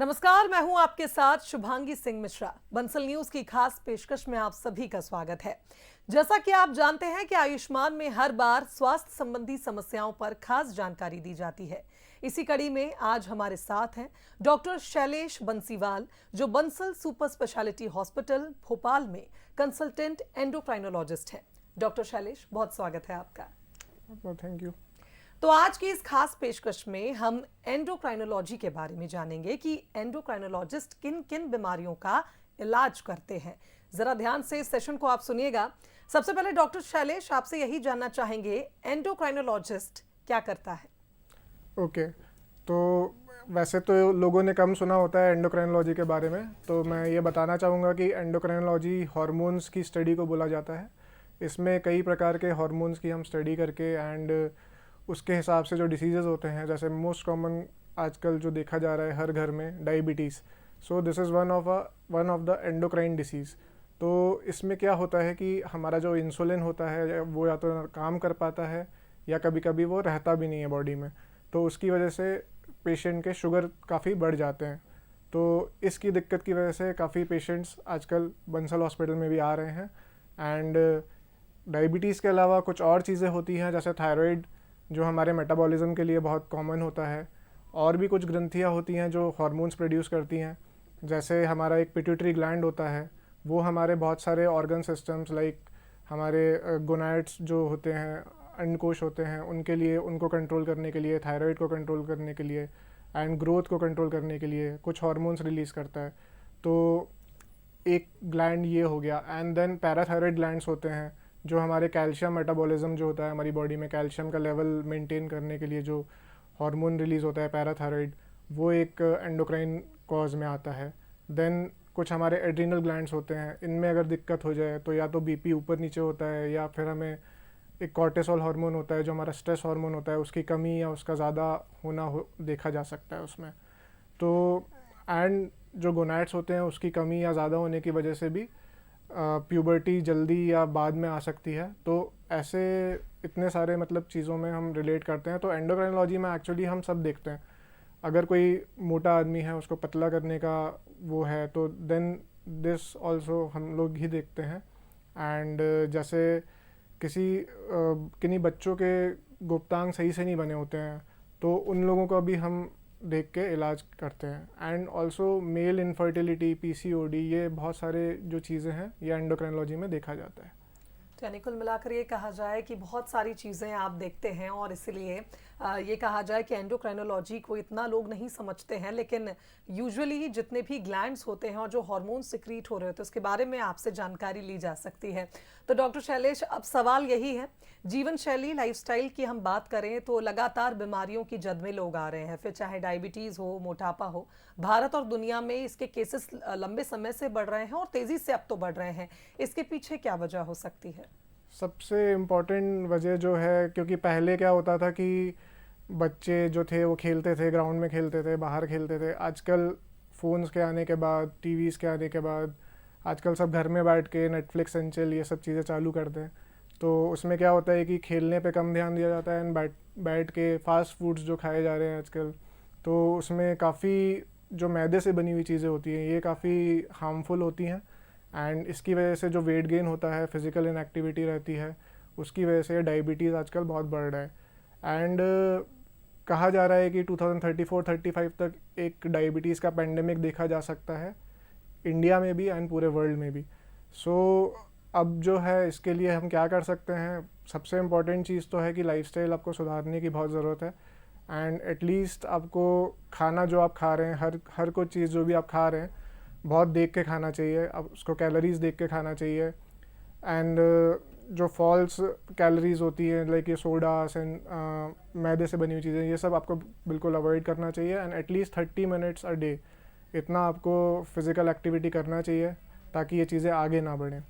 नमस्कार, मैं हूं आपके साथ शुभांगी सिंह मिश्रा। बंसल न्यूज की खास पेशकश में आप सभी का स्वागत है। जैसा कि आप जानते हैं कि आयुष्मान में हर बार स्वास्थ्य संबंधी समस्याओं पर खास जानकारी दी जाती है। इसी कड़ी में आज हमारे साथ हैं डॉक्टर शैलेश बंसीवाल, जो Bansal super speciality hospital Bhopal में कंसल्टेंट एंडोक्राइनोलॉजिस्ट हैं। डॉक्टर शैलेश, बहुत स्वागत है आपका। Thank you. तो आज की इस खास पेशकश में हम एंडोक्राइनोलॉजी के बारे में जानेंगे कि एंडोक्राइनोलॉजिस्ट किन किन बीमारियों का इलाज करते हैं। जरा ध्यान से इस सेशन को आप सुनिएगा। सबसे पहले डॉक्टर शैलेश, आपसे यही जानना चाहेंगे, एंडोक्राइनोलॉजिस्ट क्या करता है? ओके, तो वैसे तो लोगों ने कम सुना होता है एंडोक्राइनोलॉजी के बारे में, तो मैं ये बताना चाहूँगा कि एंडोक्राइनोलॉजी हार्मोन्स की स्टडी को बोला जाता है। इसमें कई प्रकार के हार्मोन्स की हम स्टडी करके एंड उसके हिसाब से जो डिसीज़ेज़ होते हैं, जैसे मोस्ट कॉमन आजकल जो देखा जा रहा है हर घर में, diabetes. So this is one of the endocrine disease. तो इसमें क्या होता है कि हमारा जो इंसुलिन होता है वो या तो काम कर पाता है या कभी कभी वो रहता भी नहीं है बॉडी में, तो उसकी वजह से पेशेंट के शुगर काफ़ी बढ़ जाते हैं। तो इसकी दिक्कत की वजह से काफ़ी पेशेंट्स आजकल बंसल हॉस्पिटल में भी आ रहे हैं। एंड डायबिटीज़ के अलावा कुछ और चीज़ें होती हैं, जैसे थायराइड जो हमारे मेटाबॉलिज्म के लिए बहुत कॉमन होता है, और भी कुछ ग्रंथियाँ होती हैं जो हार्मोन्स प्रोड्यूस करती हैं। जैसे हमारा एक पिट्यूटरी ग्लैंड होता है, वो हमारे बहुत सारे ऑर्गन सिस्टम्स लाइक हमारे गोनाड्स जो होते हैं, अंडकोश होते हैं, उनके लिए, उनको कंट्रोल करने के लिए, थायराइड को कंट्रोल करने के लिए एंड ग्रोथ को कंट्रोल करने के लिए कुछ हार्मोन्स रिलीज़ करता है। तो एक ग्लैंड ये हो गया। एंड देन पैराथायराइड ग्लैंड्स होते हैं जो हमारे कैल्शियम मेटाबॉलिज्म जो होता है हमारी बॉडी में, कैल्शियम का लेवल मेंटेन करने के लिए जो हार्मोन रिलीज़ होता है पैराथायराइड, वो एक एंडोक्राइन कॉज में आता है। देन कुछ हमारे एड्रिनल ग्लैंड्स होते हैं, इनमें अगर दिक्कत हो जाए तो या तो बीपी ऊपर नीचे होता है, या फिर हमें एक कॉर्टिसोल हार्मोन होता है जो हमारा स्ट्रेस हार्मोन होता है, उसकी कमी या उसका ज़्यादा होना देखा जा सकता है उसमें। तो एंड जो गोनैड्स होते हैं उसकी कमी या ज़्यादा होने की वजह से भी प्यूबर्टी जल्दी या बाद में आ सकती है। तो ऐसे इतने सारे मतलब चीज़ों में हम रिलेट करते हैं। तो एंडोक्राइनोलॉजी में एक्चुअली हम सब देखते हैं। अगर कोई मोटा आदमी है, उसको पतला करने का वो है, तो देन दिस ऑल्सो हम लोग ही देखते हैं। एंड जैसे किन्हीं बच्चों के गुप्तांग सही से नहीं बने होते हैं, तो उन लोगों का भी हम देख के इलाज करते हैं। And also male infertility, PCOD, ये बहुत सारे जो चीज़ें हैं ये एंडोक्राइनोलॉजी में देखा जाता है। तो यानी कुल मिलाकर ये कहा जाए कि बहुत सारी चीज़ें आप देखते हैं, और इसलिए ये कहा जाए कि एंडोक्राइनोलॉजी को इतना लोग नहीं समझते हैं, लेकिन यूजुअली जितने भी ग्लैंड्स होते हैं और जो हार्मोन सिक्रीट हो रहे होते हैं उसके बारे में आपसे जानकारी ली जा सकती है। तो डॉक्टर शैलेश, अब सवाल यही है, जीवन शैली, लाइफस्टाइल की हम बात करें तो लगातार बीमारियों की जद में लोग आ रहे हैं, फिर चाहे डायबिटीज़ हो, मोटापा हो। भारत और दुनिया में इसके केसेस लंबे समय से बढ़ रहे हैं और तेज़ी से अब तो बढ़ रहे हैं। इसके पीछे क्या वजह हो सकती है? सबसे इम्पॉर्टेंट वजह जो है, क्योंकि पहले क्या होता था कि बच्चे जो थे वो खेलते थे, ग्राउंड में खेलते थे, बाहर खेलते थे। आजकल फ़ोन्स के आने के बाद, टीवीज़ के आने के बाद, आजकल सब घर में बैठ के नेटफ्लिक्स एंड चिल ये सब चीज़ें चालू करते हैं। तो उसमें क्या होता है कि खेलने पे कम ध्यान दिया जाता है एंड बैठ के फास्ट फूड्स जो खाए जा रहे हैं आजकल, तो उसमें काफ़ी जो मैदे से बनी हुई चीज़ें होती हैं ये काफ़ी हार्मफुल होती हैं। एंड इसकी वजह से जो वेट गेन होता है, फिज़िकल इनएक्टिविटी रहती है, उसकी वजह से डायबिटीज़ आजकल बहुत बढ़ रहा है। एंड कहा जा रहा है कि 2034-35 तक एक डायबिटीज़ का पेंडेमिक देखा जा सकता है, इंडिया में भी एंड पूरे वर्ल्ड में भी। सो अब जो है इसके लिए हम क्या कर सकते हैं, सबसे इम्पॉर्टेंट चीज़ तो है कि लाइफस्टाइल आपको सुधारने की बहुत ज़रूरत है। एंड एटलीस्ट आपको खाना जो आप खा रहे हैं, हर कोई चीज़ जो भी आप खा रहे हैं, बहुत देख के खाना चाहिए। अब उसको कैलोरीज देख के खाना चाहिए। एंड जो फॉल्स कैलोरीज होती हैं लाइक ये सोडास एंड मैदे से बनी हुई चीज़ें, ये सब आपको बिल्कुल अवॉइड करना चाहिए। And at least 30 minutes a day इतना आपको फिज़िकल एक्टिविटी करना चाहिए ताकि ये चीज़ें आगे ना बढ़ें।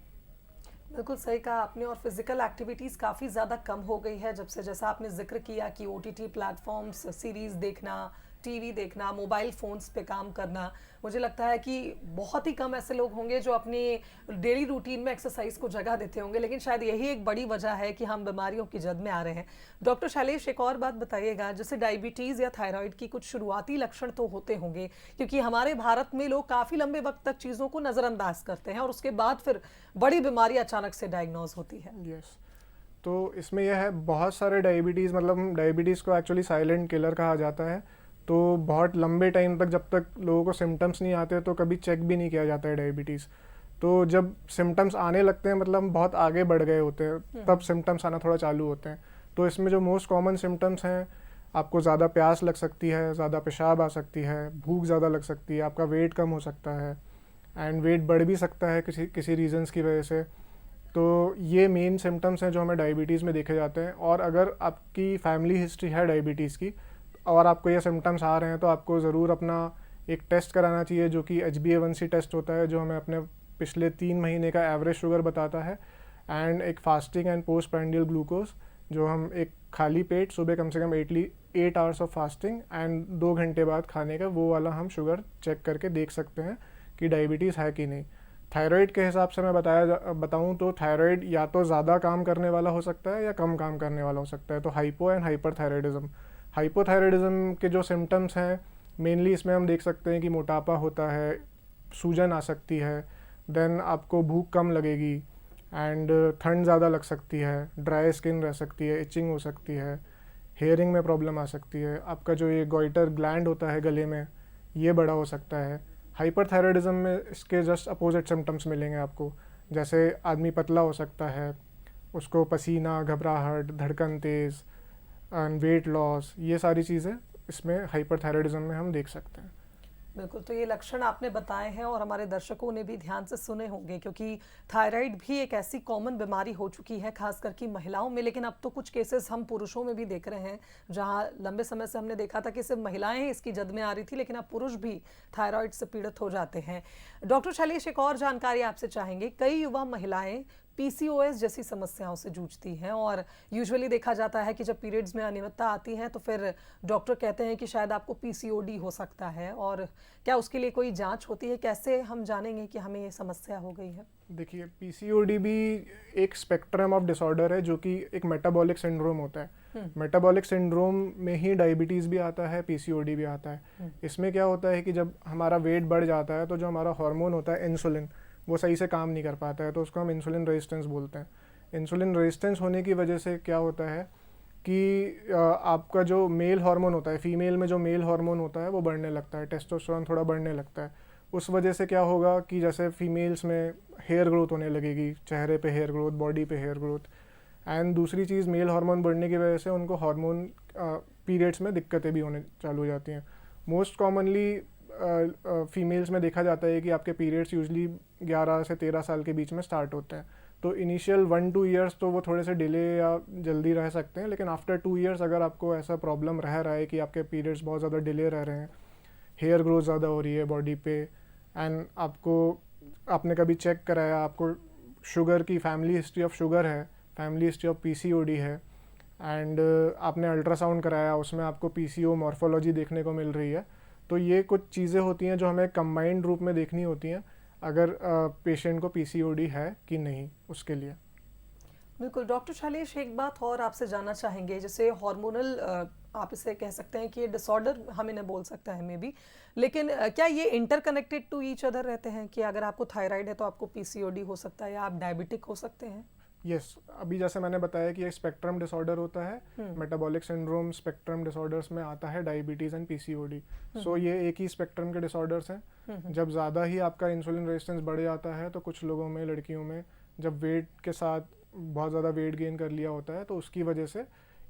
बिल्कुल सही कहा आपने, और फिजिकल एक्टिविटीज़ काफ़ी ज़्यादा कम हो गई है जब से, जैसा आपने जिक्र किया कि ओटीटी प्लेटफॉर्म्स, सीरीज़ देखना, टीवी देखना, मोबाइल फ़ोन्स पे काम करना, मुझे लगता है कि बहुत ही कम ऐसे लोग होंगे जो अपनी डेली रूटीन में एक्सरसाइज को जगह देते होंगे, लेकिन शायद यही एक बड़ी वजह है कि हम बीमारियों की जद में आ रहे हैं। डॉक्टर शैलेश, एक और बात बताइएगा, जैसे डायबिटीज़ या थायराइड की कुछ शुरुआती लक्षण तो होते होंगे, क्योंकि हमारे भारत में लोग काफ़ी लंबे वक्त तक चीज़ों को नज़रअंदाज करते हैं और उसके बाद फिर बड़ी बीमारी अचानक से डायग्नोज होती है। यस, तो इसमें यह है, बहुत सारे डायबिटीज़, मतलब डायबिटीज़ को एक्चुअली साइलेंट किलर कहा जाता है। तो बहुत लंबे टाइम तक, जब तक लोगों को सिम्टम्स नहीं आते तो कभी चेक भी नहीं किया जाता है डायबिटीज़। तो जब सिम्टम्स आने लगते हैं, मतलब बहुत आगे बढ़ गए होते हैं, तब सिम्टम्स आना थोड़ा चालू होते हैं। तो इसमें जो मोस्ट कॉमन सिम्टम्स हैं, आपको ज़्यादा प्यास लग सकती है, ज़्यादा पेशाब आ सकती है, भूख ज़्यादा लग सकती है, आपका वेट कम हो सकता है, एंड वेट बढ़ भी सकता है किसी किसी रीजंस की वजह से। तो ये मेन सिम्टम्स हैं जो हमें डायबिटीज़ में देखे जाते हैं। और अगर आपकी फैमिली हिस्ट्री है डायबिटीज़ की और आपको ये सिम्टम्स आ रहे हैं, तो आपको ज़रूर अपना एक टेस्ट कराना चाहिए, जो कि HbA1c टेस्ट होता है, जो हमें अपने पिछले 3 महीने का एवरेज शुगर बताता है, एंड एक fasting and post prandial glucose, जो हम एक खाली पेट सुबह कम से कम 8 आवर्स ऑफ फास्टिंग एंड 2 घंटे बाद खाने का, वो वाला हम शुगर चेक करके देख सकते हैं कि डायबिटीज़ है कि नहीं। थायराइड के हिसाब से मैं बताऊं तो थायराइड या तो ज़्यादा काम करने वाला हो सकता है या कम काम करने वाला हो सकता है। तो हाइपो एंड हाइपरथायराइडिज्म, हाइपोथायराइडिज्म के जो सिम्टम्स हैं मेनली इसमें हम देख सकते हैं कि मोटापा होता है, सूजन आ सकती है, देन आपको भूख कम लगेगी, एंड ठंड ज़्यादा लग सकती है, ड्राई स्किन रह सकती है, इचिंग हो सकती है, हेयरिंग में प्रॉब्लम आ सकती है, आपका जो ये गॉइटर ग्लैंड होता है गले में, ये बड़ा हो सकता है। हाइपरथायराइडिज्म में इसके जस्ट अपोजिट सिम्टम्स मिलेंगे आपको, जैसे आदमी पतला हो सकता है, उसको पसीना, घबराहट, धड़कन तेज़, एंड वेट लॉस, ये सारी चीज़ें इसमें हाइपरथायराइडिज्म में हम देख सकते हैं। बिल्कुल, तो ये लक्षण आपने बताए हैं और हमारे दर्शकों ने भी ध्यान से सुने होंगे, क्योंकि थायराइड भी एक ऐसी कॉमन बीमारी हो चुकी है खास करके महिलाओं में, लेकिन अब तो कुछ केसेस हम पुरुषों में भी देख रहे हैं, जहां लंबे समय से हमने देखा था कि सिर्फ महिलाएं ही इसकी जद में आ रही थी, लेकिन अब पुरुष भी थायराइड से पीड़ित हो जाते हैं। डॉक्टर शैलेश, एक और जानकारी आपसे चाहेंगे, कई युवा महिलाएं PCOS जैसी समस्याओं से जूझती हैं और यूजुअली देखा जाता है कि जब पीरियड्स में अनियमितता आती है तो फिर डॉक्टर कहते हैं कि शायद आपको PCOD हो सकता है, और क्या उसके लिए कोई जांच होती है? कैसे हम जानेंगे कि हमें ये समस्या हो गई है? देखिए, PCOD भी एक स्पेक्ट्रम ऑफ डिसऑर्डर है, जो कि एक मेटाबॉलिक सिंड्रोम होता है। मेटाबॉलिक सिंड्रोम में ही डायबिटीज़ भी आता है, PCOD भी आता है। इसमें क्या होता है कि जब हमारा वेट बढ़ जाता है तो जो हमारा हार्मोन होता है इंसुलिन, वो सही से काम नहीं कर पाता है, तो उसको हम इंसुलिन रेजिस्टेंस बोलते हैं। इंसुलिन रेजिस्टेंस होने की वजह से क्या होता है कि आपका जो मेल हार्मोन होता है, फीमेल में जो मेल हार्मोन होता है वो बढ़ने लगता है, टेस्टोस्टेरोन थोड़ा बढ़ने लगता है। उस वजह से क्या होगा कि जैसे फीमेल्स में हेयर ग्रोथ होने लगेगी, चेहरे पे हेयर ग्रोथ, बॉडी पे हेयर ग्रोथ। एंड दूसरी चीज़, मेल हार्मोन बढ़ने की वजह से उनको हार्मोन पीरियड्स में दिक्कतें भी होने चालू हो जाती हैं। मोस्ट कॉमनली फीमेल्स में देखा जाता है कि आपके पीरियड्स यूजली 11 से 13 साल के बीच में स्टार्ट होते हैं। तो इनिशियल 1-2 ईयर्स तो वो थोड़े से डिले या जल्दी रह सकते हैं, लेकिन आफ्टर 2 ईयर्स अगर आपको ऐसा प्रॉब्लम रह रहा है कि आपके पीरियड्स बहुत ज़्यादा डिले रह रहे हैं, हेयर ग्रोथ ज़्यादा हो रही है बॉडी पे, एंड आपने कभी चेक कराया, आपको शुगर की फैमिली हिस्ट्री ऑफ शुगर है, फैमिली हिस्ट्री ऑफ PCOD है, एंड आपने अल्ट्रासाउंड कराया, उसमें आपको PCO मॉर्फोलॉजी देखने को मिल रही है, तो ये कुछ चीज़ें होती हैं जो हमें कंबाइंड रूप में देखनी होती हैं अगर पेशेंट को PCOD है कि नहीं, उसके लिए। बिल्कुल। डॉक्टर शैलेश, एक बात और आपसे जानना चाहेंगे, जैसे हार्मोनल, आप इसे कह सकते हैं कि ये डिसऑर्डर हम इन्हें बोल सकते हैं मे बी, लेकिन क्या ये इंटरकनेक्टेड टू ईच अदर रहते हैं कि अगर आपको थायराइड है तो आपको PCOD हो सकता है या आप डायबिटिक हो सकते हैं? यस, अभी जैसे मैंने बताया कि एक स्पेक्ट्रम डिसऑर्डर होता है, मेटाबॉलिक सिंड्रोम स्पेक्ट्रम डिसऑर्डर्स में आता है डायबिटीज़ एंड PCOD। सो ये एक ही स्पेक्ट्रम के डिसऑर्डर्स हैं। जब ज़्यादा ही आपका इंसुलिन रेजिस्टेंस बढ़ जाता है तो कुछ लोगों में, लड़कियों में, जब वेट के साथ बहुत ज़्यादा वेट गेन कर लिया होता है तो उसकी वजह से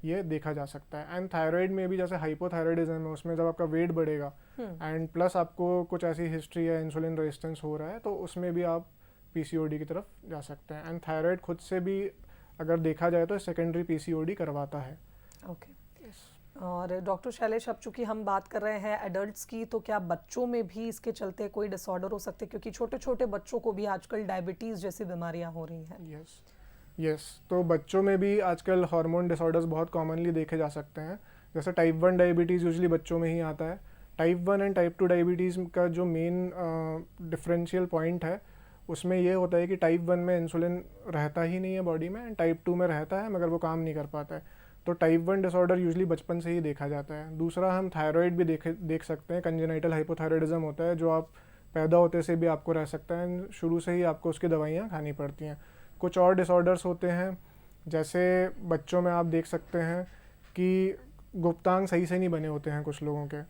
ये देखा जा सकता है। एंड थायराइड में भी जैसे हाइपोथायराइडिज्म है, उसमें जब आपका वेट बढ़ेगा एंड प्लस आपको कुछ ऐसी हिस्ट्री है, इंसुलिन रेजिस्टेंस हो रहा है, तो उसमें भी आप PCOD की तरफ जा सकते हैं। एंड थायराइड खुद से भी अगर देखा जाए तो सेकेंडरी PCOD करवाता है। ओके। और डॉक्टर शैलेश, अब चूंकि हम बात कर रहे हैं एडल्ट्स की, तो क्या बच्चों में भी इसके चलते कोई डिसऑर्डर हो सकते हैं, क्योंकि छोटे छोटे बच्चों को भी आजकल डायबिटीज़ जैसी बीमारियां हो रही हैं? यस, तो बच्चों में भी आजकल हार्मोन डिसऑर्डर्स बहुत कॉमनली देखे जा सकते हैं, जैसे टाइप 1 डायबिटीज़ यूजली बच्चों में ही आता है। टाइप 1 एंड टाइप 2 डायबिटीज़ का जो मेन डिफरेंशियल पॉइंट है उसमें ये होता है कि टाइप 1 में इंसुलिन रहता ही नहीं है बॉडी में, एंड टाइप 2 में रहता है मगर वो काम नहीं कर पाता है। तो टाइप 1 डिसऑर्डर यूजली बचपन से ही देखा जाता है। दूसरा, हम थायराइड भी देख सकते हैं। कंजेनाइटल हाइपोथायराइडिज्म होता है जो आप पैदा होते से भी आपको रह सकता है, शुरू से ही आपको उसकी दवाइयाँ खानी पड़ती हैं। कुछ और डिसऑर्डर्स होते हैं, जैसे बच्चों में आप देख सकते हैं कि गुप्तांग सही से नहीं बने होते हैं कुछ लोगों के,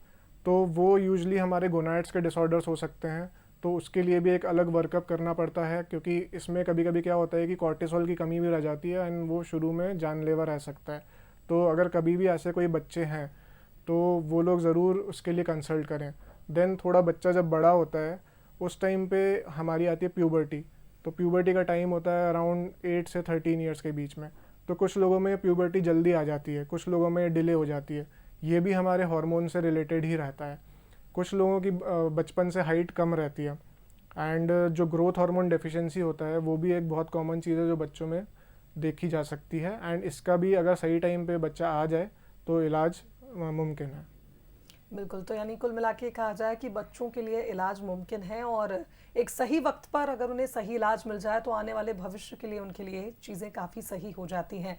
तो वो यूजली हमारे गोनाड्स के डिसऑर्डर्स हो सकते हैं। तो उसके लिए भी एक अलग वर्कअप करना पड़ता है, क्योंकि इसमें कभी कभी क्या होता है कि कॉर्टिसोल की कमी भी रह जाती है एंड वो शुरू में जानलेवा रह सकता है। तो अगर कभी भी ऐसे कोई बच्चे हैं तो वो लोग ज़रूर उसके लिए कंसल्ट करें। देन थोड़ा बच्चा जब बड़ा होता है उस टाइम पे हमारी आती है प्यूबर्टी। तो प्यूबर्टी का टाइम होता है अराउंड 8 से 13 ईयर्स के बीच में। तो कुछ लोगों में प्यूबर्टी जल्दी आ जाती है, कुछ लोगों में डिले हो जाती है। ये भी हमारे हार्मोन से रिलेटेड ही रहता है। कुछ लोगों की बचपन से हाइट कम रहती है, एंड जो ग्रोथ हार्मोन डेफिशिएंसी होता है वो भी एक बहुत कॉमन चीज़ है जो बच्चों में देखी जा सकती है, एंड इसका भी अगर सही टाइम पे बच्चा आ जाए तो इलाज मुमकिन है। बिल्कुल, तो यानी कुल मिला के कहा जाए कि बच्चों के लिए इलाज मुमकिन है, और एक सही वक्त पर अगर उन्हें सही इलाज मिल जाए तो आने वाले भविष्य के लिए उनके लिए चीज़ें काफ़ी सही हो जाती हैं।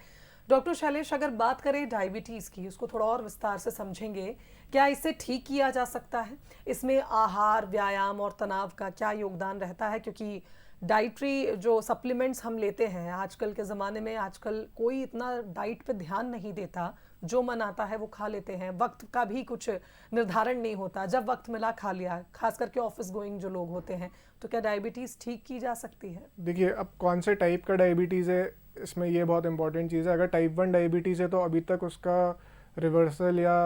डॉक्टर शैलेश, अगर बात करें डायबिटीज़ की, उसको थोड़ा और विस्तार से समझेंगे। क्या इसे ठीक किया जा सकता है? इसमें आहार, व्यायाम और तनाव का क्या योगदान रहता है? क्योंकि डाइटरी जो सप्लीमेंट्स हम लेते हैं आजकल के ज़माने में, आजकल कोई इतना डाइट पे ध्यान नहीं देता, जो मन आता है वो खा लेते हैं। वक्त का भी कुछ निर्धारण नहीं होता, जब वक्त मिला खा लिया, खास करके ऑफिस गोइंग जो लोग होते हैं। तो क्या डायबिटीज़ ठीक की जा सकती है? देखिए, अब कौन से टाइप का डायबिटीज़ है इसमें ये बहुत इंपॉर्टेंट चीज़ है। अगर टाइप 1 डायबिटीज़ है तो अभी तक उसका रिवर्सल या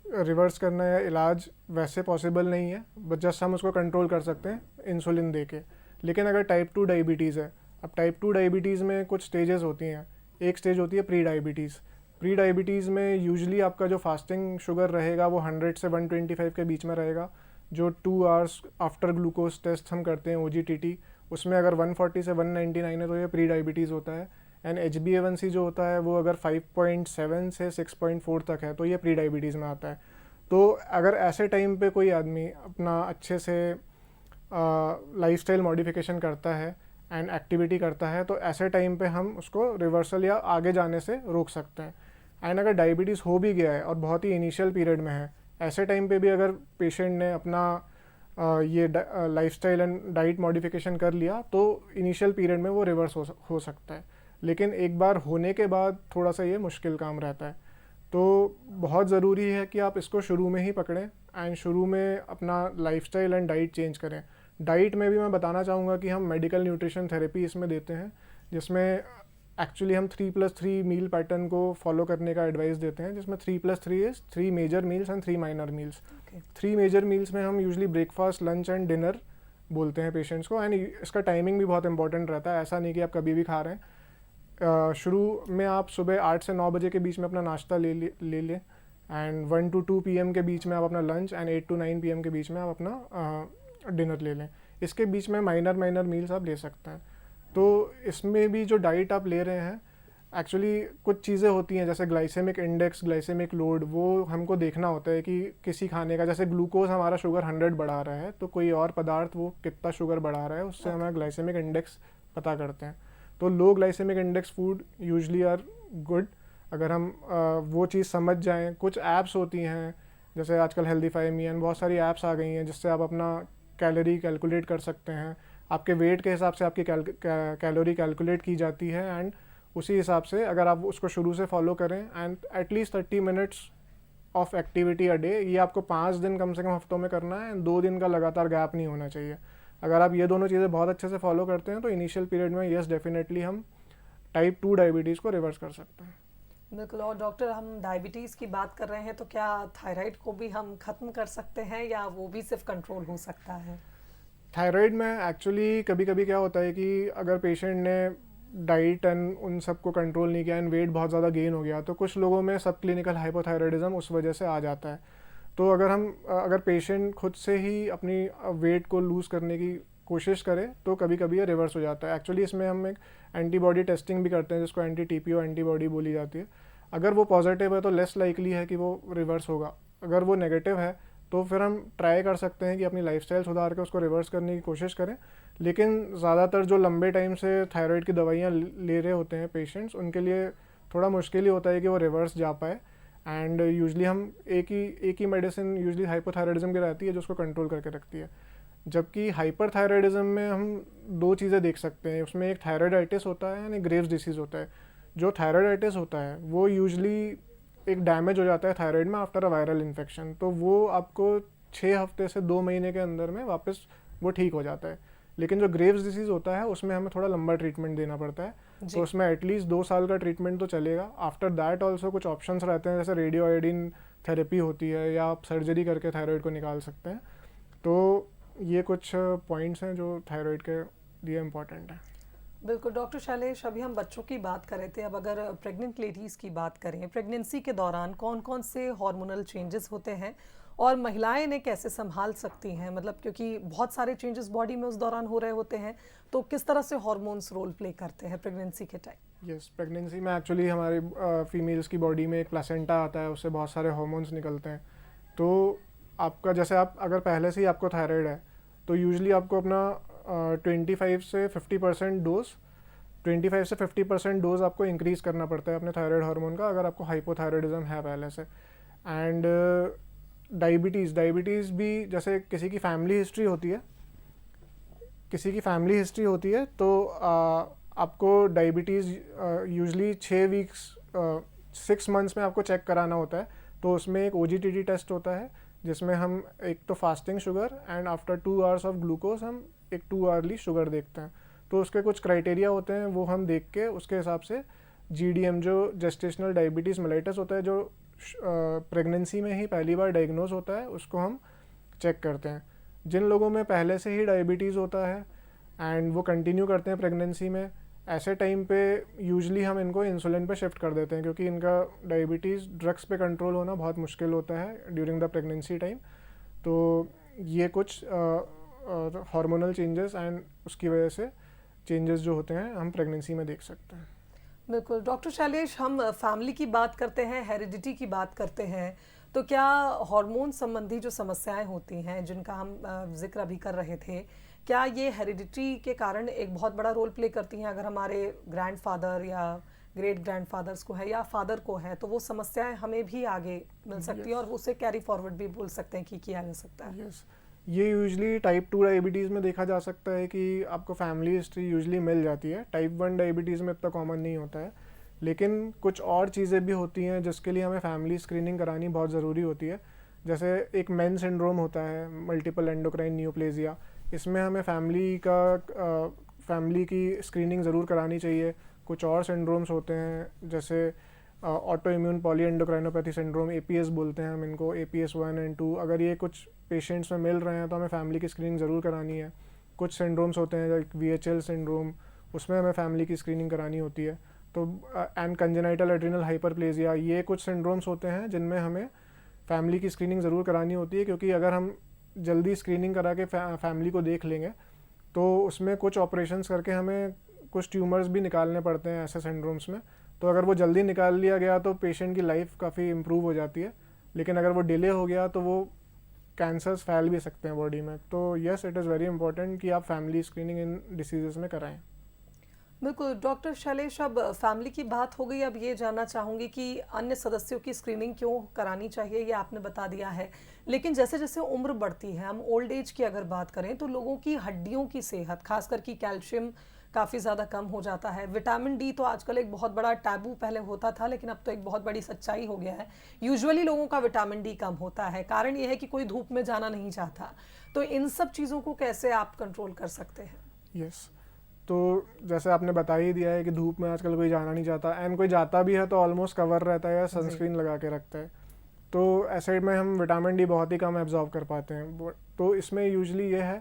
रिवर्स करना या इलाज वैसे पॉसिबल नहीं है, बट जस्ट हम उसको कंट्रोल कर सकते हैं इंसुलिन दे के। लेकिन अगर टाइप 2 डायबिटीज़ है, अब टाइप 2 डायबिटीज़ में कुछ स्टेजेस होती हैं। एक स्टेज होती है प्री डायबिटीज़। प्री डायबिटीज़ में यूजली आपका जो फास्टिंग शुगर रहेगा वो 100 से 125 के बीच में रहेगा। जो 2 आवर्स आफ्टर ग्लूकोज टेस्ट हम करते हैं OGTT, उसमें अगर 140 से 199 है तो ये प्री डायबिटीज़ होता है। एंड HbA1c जो होता है वो अगर 5.7 से 6.4 तक है तो ये प्री डायबिटीज़ में आता है। तो अगर ऐसे टाइम पे कोई आदमी अपना अच्छे से लाइफस्टाइल मॉडिफिकेशन करता है एंड एक्टिविटी करता है तो ऐसे टाइम पे हम उसको रिवर्सल या आगे जाने से रोक सकते हैं। एंड अगर डायबिटीज़ हो भी गया है और बहुत ही इनिशियल पीरियड में है, ऐसे टाइम पे भी अगर पेशेंट ने अपना ये लाइफस्टाइल एंड डाइट मॉडिफिकेशन कर लिया तो इनिशियल पीरियड में वो रिवर्स हो सकता है। लेकिन एक बार होने के बाद थोड़ा सा ये मुश्किल काम रहता है। तो बहुत ज़रूरी है कि आप इसको शुरू में ही पकड़ें एंड शुरू में अपना लाइफस्टाइल एंड डाइट चेंज करें। डाइट में भी मैं बताना चाहूँगा कि हम मेडिकल न्यूट्रिशन थेरेपी इसमें देते हैं, जिसमें एक्चुअली हम 3+3 मील पैटर्न को फॉलो करने का एडवाइस देते हैं, जिसमें 3+3 is 3 major meals and 3 minor meals. 3 major meals में हम usually breakfast, lunch and dinner बोलते हैं पेशेंट्स को। एंड इसका टाइमिंग भी बहुत इंपॉर्टेंट रहता है। ऐसा नहीं कि आप कभी भी खा रहे हैं। शुरू में आप सुबह 8 से 9 बजे के बीच में अपना नाश्ता ले लें, एंड 1 to 2 PM के बीच में आप अपना लंच, एंड 8 to 9 PM के बीच में आप अपना डिनर ले लें। इसके बीच में माइनर मील्स आप ले सकते हैं। तो इसमें भी जो डाइट आप ले रहे हैं, एक्चुअली कुछ चीज़ें होती हैं जैसे ग्लाइसेमिक इंडेक्स, ग्लाइसेमिक लोड, वो हमको देखना होता है कि किसी खाने का, जैसे ग्लूकोज हमारा शुगर 100 बढ़ा रहा है तो कोई और पदार्थ वो कितना शुगर बढ़ा रहा है, उससे हमारा ग्लाइसेमिक इंडेक्स पता करते हैं। तो low glycemic index food usually are good अगर हम वो चीज़ समझ जाएं। कुछ ऐप्स होती हैं जैसे आजकल हेल्दीफाई मी एंड बहुत सारी ऐप्स आ गई हैं जिससे आप अपना कैलोरी कैलकुलेट कर सकते हैं। आपके वेट के हिसाब से आपकी कैलोरी कैलकुलेट की जाती है, एंड उसी हिसाब से अगर आप उसको शुरू से फॉलो करें and at least 30 minutes of activity a day, ये आपको 5 दिन कम से कम हफ्तों में करना है, एंड 2 दिन का लगातार गैप नहीं होना चाहिए। अगर आप ये दोनों चीज़ें बहुत अच्छे से फॉलो करते हैं तो इनिशियल पीरियड में यस डेफिनेटली हम टाइप 2 डायबिटीज़ को रिवर्स कर सकते हैं। बिल्कुल। और डॉक्टर, हम डायबिटीज़ की बात कर रहे हैं तो क्या थायराइड को भी हम ख़त्म कर सकते हैं या वो भी सिर्फ कंट्रोल हो सकता है? थायराइड में एक्चुअली कभी कभी क्या होता है कि अगर पेशेंट ने डाइट एंड उन सब को कंट्रोल नहीं किया एंड वेट बहुत ज़्यादा गेन हो गया तो कुछ लोगों में सब क्लिनिकल हाइपोथायराइडिज्म उस वजह से आ जाता है। तो अगर पेशेंट खुद से ही अपनी वेट को लूज़ करने की कोशिश करे तो कभी कभी ये रिवर्स हो जाता है। एक्चुअली इसमें हम एक एंटीबॉडी टेस्टिंग भी करते हैं जिसको एंटी TPO एंटीबॉडी बोली जाती है। अगर वो पॉजिटिव है तो लेस लाइकली है कि वो रिवर्स होगा। अगर वो नेगेटिव है तो फिर हम ट्राई कर सकते हैं कि अपनी लाइफस्टाइल सुधार के उसको रिवर्स करने की कोशिश करें। लेकिन ज़्यादातर जो लंबे टाइम से थायराइड की दवाइयाँ ले रहे होते हैं पेशेंट्स, उनके लिए थोड़ा मुश्किल ही होता है कि वो रिवर्स जा पाए। एंड यूजली हम एक ही मेडिसिन यूजली हाइपोथायराइडिज्म की रहती है जो उसको कंट्रोल करके रखती है। जबकि हाइपरथायराइडिज्म में हम दो चीज़ें देख सकते हैं, उसमें एक थायराइडाइटिस होता है यानी ग्रेव्स डिसीज़ होता है। जो थायराइडाइटिस होता है वो यूजली एक डैमेज हो जाता है थायराइड में आफ्टर अ वायरल इन्फेक्शन, तो वो आपको 6 हफ्ते से 2 महीने के अंदर में वापस वो ठीक हो जाता है। लेकिन जो ग्रेव्स डिसीज़ होता है उसमें हमें थोड़ा लंबा ट्रीटमेंट देना पड़ता है, जी। तो उसमें एटलीस्ट 2 साल का ट्रीटमेंट तो चलेगा। आफ्टर दैट ऑल्सो कुछ ऑप्शंस रहते हैं, जैसे रेडियो आयोडीन थेरेपी होती है या आप सर्जरी करके थायराइड को निकाल सकते हैं। तो ये कुछ पॉइंट्स हैं जो थायराइड के लिए इम्पॉर्टेंट हैं। बिल्कुल डॉक्टर शैलेश, अभी हम बच्चों की बात कर रहे थे, अब अगर प्रेग्नेंट लेडीज़ की बात करें, प्रेगनेंसी के दौरान कौन कौन से हार्मोनल चेंजेस होते हैं और महिलाएं इन्हें कैसे संभाल सकती हैं? मतलब क्योंकि बहुत सारे चेंजेस बॉडी में उस दौरान हो रहे होते हैं, तो किस तरह से हार्मोन्स रोल प्ले करते हैं प्रेगनेंसी के टाइम? यस, प्रेगनेंसी में एक्चुअली हमारी फीमेल्स की बॉडी में एक प्लेसेंटा आता है, उससे बहुत सारे हार्मोन्स निकलते हैं। तो आपका जैसे आप अगर पहले से ही आपको थायराइड है तो यूजली आपको अपना 25 से 50% डोज 25 से 50% डोज आपको इंक्रीज़ करना पड़ता है अपने थायराइड हार्मोन का, अगर आपको हाइपोथायराइडिज्म है पहले से। एंड डायबिटीज़ भी, जैसे किसी की फैमिली हिस्ट्री होती है तो आपको डायबिटीज़ यूजली 6 वीक्स 6 मंथ्स में आपको चेक कराना होता है। तो उसमें एक OGTT टेस्ट होता है जिसमें हम एक तो fasting sugar and after 2 hours of glucose हम एक 2 आवरली शुगर देखते हैं। तो उसके कुछ क्राइटेरिया होते हैं, वो हम देख के उसके हिसाब से GDM जो जेस्टेशनल डायबिटीज़ मेलाइटस होता है, जो प्रेगनेंसी में ही पहली बार डायग्नोज होता है, उसको हम चेक करते हैं। जिन लोगों में पहले से ही डायबिटीज़ होता है एंड वो कंटिन्यू करते हैं प्रेगनेंसी में, ऐसे टाइम पे यूजली हम इनको इंसुलिन पे शिफ्ट कर देते हैं, क्योंकि इनका डायबिटीज़ ड्रग्स पे कंट्रोल होना बहुत मुश्किल होता है ड्यूरिंग द प्रेगनेंसी टाइम। तो ये कुछ हार्मोनल चेंजेस एंड उसकी वजह से चेंजेस जो होते हैं हम प्रेगनेंसी में देख सकते हैं। बिल्कुल डॉक्टर शैलेश, हम फैमिली की बात करते हैं, हेरिडिटी की बात करते हैं, तो क्या हार्मोन संबंधी जो समस्याएं होती हैं जिनका हम जिक्र अभी कर रहे थे, क्या ये हेरिडिटी के कारण एक बहुत बड़ा रोल प्ले करती हैं? अगर हमारे ग्रैंडफादर या ग्रेट ग्रैंडफादर्स को है या फादर को है, तो वो समस्याएं हमें भी आगे मिल सकती हैं और उसे कैरी फॉरवर्ड भी बोल सकते हैं कि किया जा सकता है। यस, ये यूजली टाइप 2 डायबिटीज़ में देखा जा सकता है कि आपको फैमिली हिस्ट्री यूजली मिल जाती है। टाइप 1 डायबिटीज़ में इतना कॉमन नहीं होता है, लेकिन कुछ और चीज़ें भी होती हैं जिसके लिए हमें फैमिली स्क्रीनिंग करानी बहुत ज़रूरी होती है। जैसे एक मेन सिंड्रोम होता है, मल्टीपल एंडोक्राइन न्यूप्लेजिया, इसमें हमें फैमिली की स्क्रीनिंग ज़रूर करानी चाहिए। कुछ और सिंड्रोम्स होते हैं जैसे auto immune poly एंडोक्राइनोपैथी syndrome, APS बोलते हैं हम इनको, APS 1 एंड 2। अगर ये कुछ पेशेंट्स में मिल रहे हैं तो हमें फैमिली की स्क्रीनिंग ज़रूर करानी है। कुछ सिंड्रोम्स होते हैं जैसे VHL सिंड्रोम, उसमें हमें फैमिली की स्क्रीनिंग करानी होती है। तो एंड कंजेनाइटल एड्रिनल हाइपरप्लेजिया, ये कुछ सिंड्रोम्स होते हैं जिनमें हमें फैमिली की स्क्रीनिंग ज़रूर करानी होती है, क्योंकि अगर हम जल्दी स्क्रीनिंग करा के फैमिली को देख लेंगे तो उसमें कुछ ऑपरेशंस करके हमें कुछ ट्यूमर्स भी निकालने पड़ते हैं ऐसे सिंड्रोम्स में। तो अगर वो जल्दी निकाल लिया गया तो पेशेंट की लाइफ काफ़ी इम्प्रूव हो जाती है, लेकिन अगर वो डिले हो गया तो वो कैंसर्स फैल भी सकते हैं बॉडी में। तो yes, it is very important कि आप फैमिली स्क्रीनिंग इन डिसीजेस में कराएं। बिल्कुल डॉक्टर शैलेश, अब फैमिली की बात हो गई, अब ये जानना चाहूँगी कि अन्य सदस्यों की स्क्रीनिंग क्यों करानी चाहिए, ये आपने बता दिया है। लेकिन जैसे जैसे उम्र बढ़ती है, हम ओल्ड एज की अगर बात करें, तो लोगों की हड्डियों की सेहत, खासकर की कैल्शियम काफ़ी ज़्यादा कम हो जाता है। विटामिन डी तो आजकल एक बहुत बड़ा टैबू पहले होता था, लेकिन अब तो एक बहुत बड़ी सच्चाई हो गया है। यूजुअली लोगों का विटामिन डी कम होता है, कारण ये है कि कोई धूप में जाना नहीं चाहता। तो इन सब चीज़ों को कैसे आप कंट्रोल कर सकते हैं? यस, तो जैसे आपने बता ही दिया है कि धूप में आजकल कोई जाना नहीं चाहता, एंड कोई जाता भी है तो ऑलमोस्ट कवर रहता है या सनस्क्रीन लगा के रखता है। तो ऐसे में हम विटामिन डी बहुत ही कम एब्जॉर्ब कर पाते हैं। तो इसमें यूजली ये है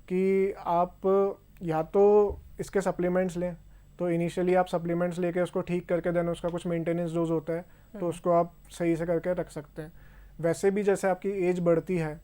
कि आप या तो इसके सप्लीमेंट्स लें, तो इनिशियली आप सप्लीमेंट्स लेके उसको ठीक करके देन उसका कुछ मेंटेनेंस डोज होता है, तो उसको आप सही से करके रख सकते हैं। वैसे भी जैसे आपकी एज बढ़ती है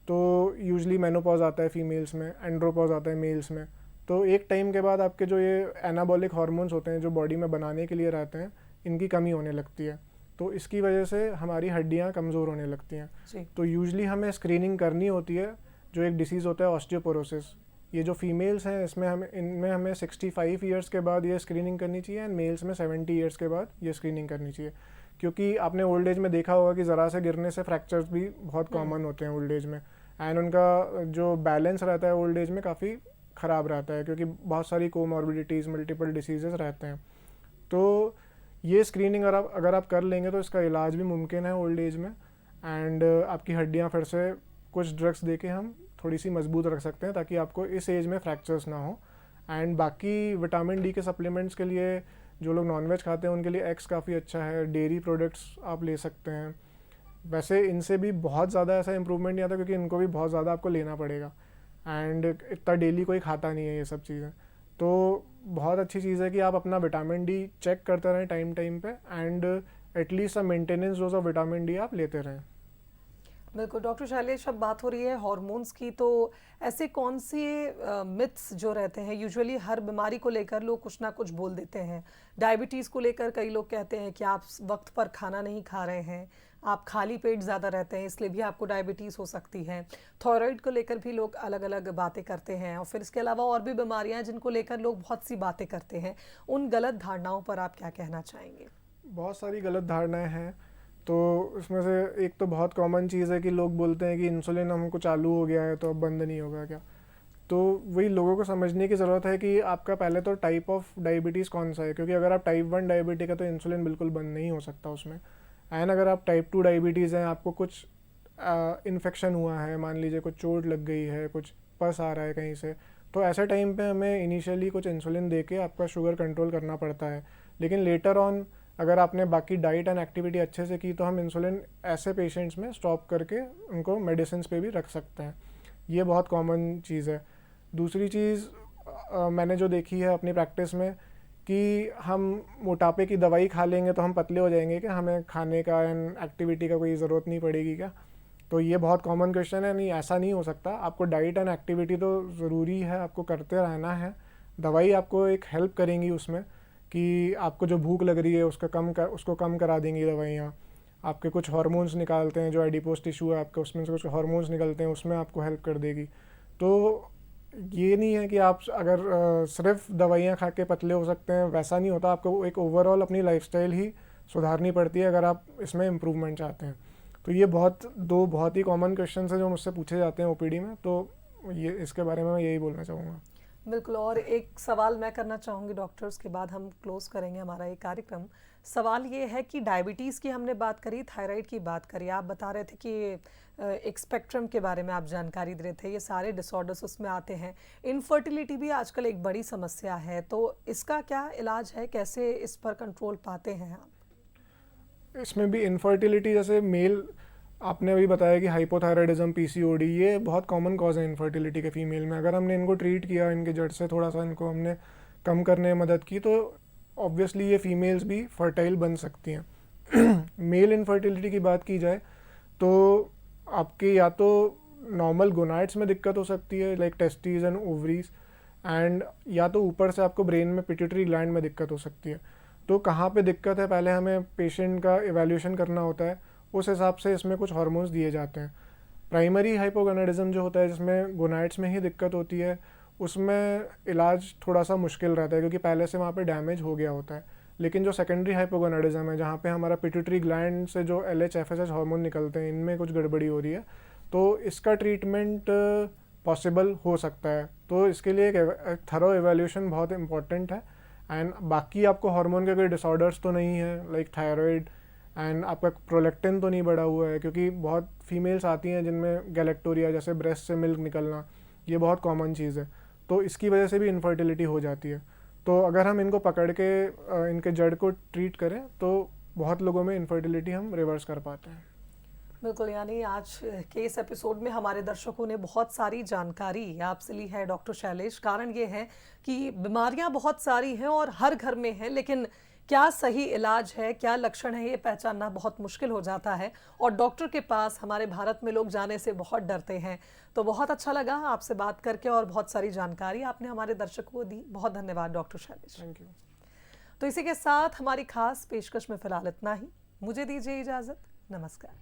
तो यूजली मेनोपॉज आता है फीमेल्स में, एंड्रोपॉज आता है मेल्स में। तो एक टाइम के बाद आपके जो ये एनाबॉलिक हार्मोन्स होते हैं जो बॉडी में बनाने के लिए रहते हैं, इनकी कमी होने लगती है। तो इसकी वजह से हमारी हड्डियाँ कमज़ोर होने लगती हैं। जी। तो यूजली हमें स्क्रीनिंग करनी होती है, जो एक डिसीज़ होता है ऑस्टियोपोरोसिस। ये जो फीमेल्स हैं इनमें हमें 65 ईयर्स के बाद ये स्क्रीनिंग करनी चाहिए, एंड मेल्स में 70 ईयर्स के बाद ये स्क्रीनिंग करनी चाहिए। क्योंकि आपने ओल्ड एज में देखा होगा कि ज़रा से गिरने से फ्रैक्चर्स भी बहुत कॉमन होते हैं ओल्ड एज में, एंड उनका जो बैलेंस रहता है ओल्ड एज में काफ़ी ख़राब रहता है, क्योंकि बहुत सारी कोमॉर्बिडिटीज़, मल्टीपल डिसीजेस रहते हैं। तो ये स्क्रीनिंग अगर आप कर लेंगे तो इसका इलाज भी मुमकिन है ओल्ड एज में, एंड आपकी हड्डियाँ फिर से कुछ ड्रग्स दे के हम थोड़ी सी मजबूत रख सकते हैं, ताकि आपको इस एज में फ्रैक्चर्स ना हो। एंड बाकी विटामिन डी के सप्लीमेंट्स के लिए जो लोग नॉनवेज खाते हैं उनके लिए एग्स काफ़ी अच्छा है, डेयरी प्रोडक्ट्स आप ले सकते हैं। वैसे इनसे भी बहुत ज़्यादा ऐसा इंप्रूवमेंट नहीं आता, क्योंकि इनको भी बहुत ज़्यादा आपको लेना पड़ेगा, एंड इतना डेली कोई खाता नहीं है ये सब चीज़ें। तो बहुत अच्छी चीज़ है कि आप अपना विटामिन डी चेक करते रहें टाइम टाइम पे, and at least a maintenance dose of vitamin D आप लेते रहें। बिल्कुल डॉक्टर शैलेश, अब बात हो रही है हार्मोन्स की, तो ऐसे कौन से मिथ्स जो रहते हैं, यूजुअली हर बीमारी को लेकर लोग कुछ ना कुछ बोल देते हैं। डायबिटीज़ को लेकर कई लोग कहते हैं कि आप वक्त पर खाना नहीं खा रहे हैं, आप खाली पेट ज़्यादा रहते हैं, इसलिए भी आपको डायबिटीज़ हो सकती है। थायराइड को लेकर भी लोग अलग अलग बातें करते हैं, और फिर इसके अलावा और भी बीमारियां हैं जिनको लेकर लोग बहुत सी बातें करते हैं। उन गलत धारणाओं पर आप क्या कहना चाहेंगे? बहुत सारी गलत धारणाएं हैं। तो इसमें से एक तो बहुत कॉमन चीज़ है कि लोग बोलते हैं कि इंसुलिन हमको चालू हो गया है तो अब बंद नहीं होगा क्या। तो वही लोगों को समझने की ज़रूरत है कि आपका पहले तो टाइप ऑफ डायबिटीज़ कौन सा है, क्योंकि अगर आप टाइप 1 डायबिटिक है तो इंसुलिन बिल्कुल बंद नहीं हो सकता उसमें। एंड अगर आप टाइप 2 डायबिटीज़ हैं, आपको कुछ इन्फेक्शन हुआ है, मान लीजिए कुछ चोट लग गई है, कुछ पस आ रहा है कहीं से, तो ऐसे टाइम पे हमें इनिशियली कुछ इंसुलिन दे के आपका शुगर कंट्रोल करना पड़ता है। लेकिन लेटर ऑन अगर आपने बाकी डाइट एंड एक्टिविटी अच्छे से की तो हम इंसुलिन ऐसे पेशेंट्स में स्टॉप करके उनको मेडिसिन पे भी रख सकते हैं। ये बहुत कॉमन चीज़ है। दूसरी चीज़ मैंने जो देखी है अपनी प्रैक्टिस में, कि हम मोटापे की दवाई खा लेंगे तो हम पतले हो जाएंगे क्या, हमें खाने का एंड एक्टिविटी का कोई ज़रूरत नहीं पड़ेगी क्या। तो ये बहुत कॉमन क्वेश्चन है। नहीं, ऐसा नहीं हो सकता। आपको डाइट एंड एक्टिविटी तो ज़रूरी है, आपको करते रहना है। दवाई आपको एक हेल्प करेंगी उसमें, कि आपको जो भूख लग रही है उसको कम करा देंगी दवाइयाँ। आपके कुछ हार्मोन्स निकालते हैं, जो एडिपोज टिश्यू है आपका, उसमें से कुछ हार्मोन्स निकलते हैं, उसमें आपको हेल्प कर देगी। तो ये नहीं है कि आप अगर सिर्फ दवाइयाँ खा के पतले हो सकते हैं, वैसा नहीं होता। आपको एक ओवरऑल अपनी लाइफस्टाइल ही सुधारनी पड़ती है अगर आप इसमें इम्प्रूवमेंट चाहते हैं। तो ये दो बहुत ही कॉमन क्वेश्चन हैं जो मुझसे पूछे जाते हैं ओपीडी में। तो ये इसके बारे में मैं यही बोलना चाहूँगा। बिल्कुल। और एक सवाल मैं करना चाहूँगी डॉक्टर्स के बाद हम क्लोज करेंगे हमारा ये कार्यक्रम। सवाल ये है कि डायबिटीज़ की हमने बात करी, थायराइड की बात करी, आप बता रहे थे कि एक स्पेक्ट्रम के बारे में आप जानकारी दे रहे थे, ये सारे डिसऑर्डर्स उसमें आते हैं। इनफर्टिलिटी भी आजकल एक बड़ी समस्या है, तो इसका क्या इलाज है, कैसे इस पर कंट्रोल पाते हैं आप? इसमें भी इनफर्टिलिटी, जैसे मेल आपने अभी बताया कि हाइपोथायराइडिज्म, पीसीओडी, ये बहुत कॉमन कॉज है इनफर्टिलिटी के फीमेल में। अगर हमने इनको ट्रीट किया, इनके जड़ से थोड़ा सा इनको हमने कम करने में मदद की, तो ऑब्वियसली ये फीमेल्स भी फर्टाइल बन सकती हैं। मेल इनफर्टिलिटी की बात की जाए तो आपके या तो नॉर्मल गोनाइड्स में दिक्कत हो सकती है, like testis and ovaries, and या तो ऊपर से आपको ब्रेन में पिट्यूटरी ग्लैंड में दिक्कत हो सकती है। तो कहाँ पे दिक्कत है, पहले हमें पेशेंट का इवैल्यूएशन करना होता है, उस हिसाब से इसमें कुछ हार्मोन्स दिए जाते हैं। प्राइमरी हाइपोगोनाडिज्म जो होता है, जिसमें गोनाइड्स में ही दिक्कत होती है, उसमें इलाज थोड़ा सा मुश्किल रहता है, क्योंकि पहले से वहाँ पे डैमेज हो गया होता है। लेकिन जो सेकेंडरी हाइपोगोनाडिज्म है, जहाँ पे हमारा पिट्यूटरी ग्लैंड से जो LH FSH हार्मोन निकलते हैं, इनमें कुछ गड़बड़ी हो रही है, तो इसका ट्रीटमेंट पॉसिबल हो सकता है। तो इसके लिए एक थरो एवेल्यूशन बहुत इंपॉर्टेंट है। एंड बाकी आपको हार्मोन के कोई डिसऑर्डर्स तो नहीं है, लाइक थायराइड, एंड आपका प्रोलेक्टिन तो नहीं बढ़ा हुआ है, क्योंकि बहुत फीमेल्स आती हैं जिनमें गैलेक्टोरिया, जैसे ब्रेस्ट से मिल्क निकलना, ये बहुत कॉमन चीज़ है। तो इसकी वजह से भी इनफर्टिलिटी हो जाती है। तो अगर हम इनको पकड़ के इनके जड़ को ट्रीट करें तो बहुत लोगों में इनफर्टिलिटी हम रिवर्स कर पाते हैं। बिल्कुल, यानी आज के इस एपिसोड में हमारे दर्शकों ने बहुत सारी जानकारी आपसे ली है डॉक्टर शैलेश। कारण ये है कि बीमारियां बहुत सारी हैं और हर घर में हैं, लेकिन क्या सही इलाज है, क्या लक्षण है, ये पहचानना बहुत मुश्किल हो जाता है, और डॉक्टर के पास हमारे भारत में लोग जाने से बहुत डरते हैं। तो बहुत अच्छा लगा आपसे बात करके, और बहुत सारी जानकारी आपने हमारे दर्शकों को दी। बहुत धन्यवाद डॉक्टर शैलेश। Thank you. तो इसी के साथ हमारी खास पेशकश में फिलहाल इतना ही। मुझे दीजिए इजाज़त। नमस्कार।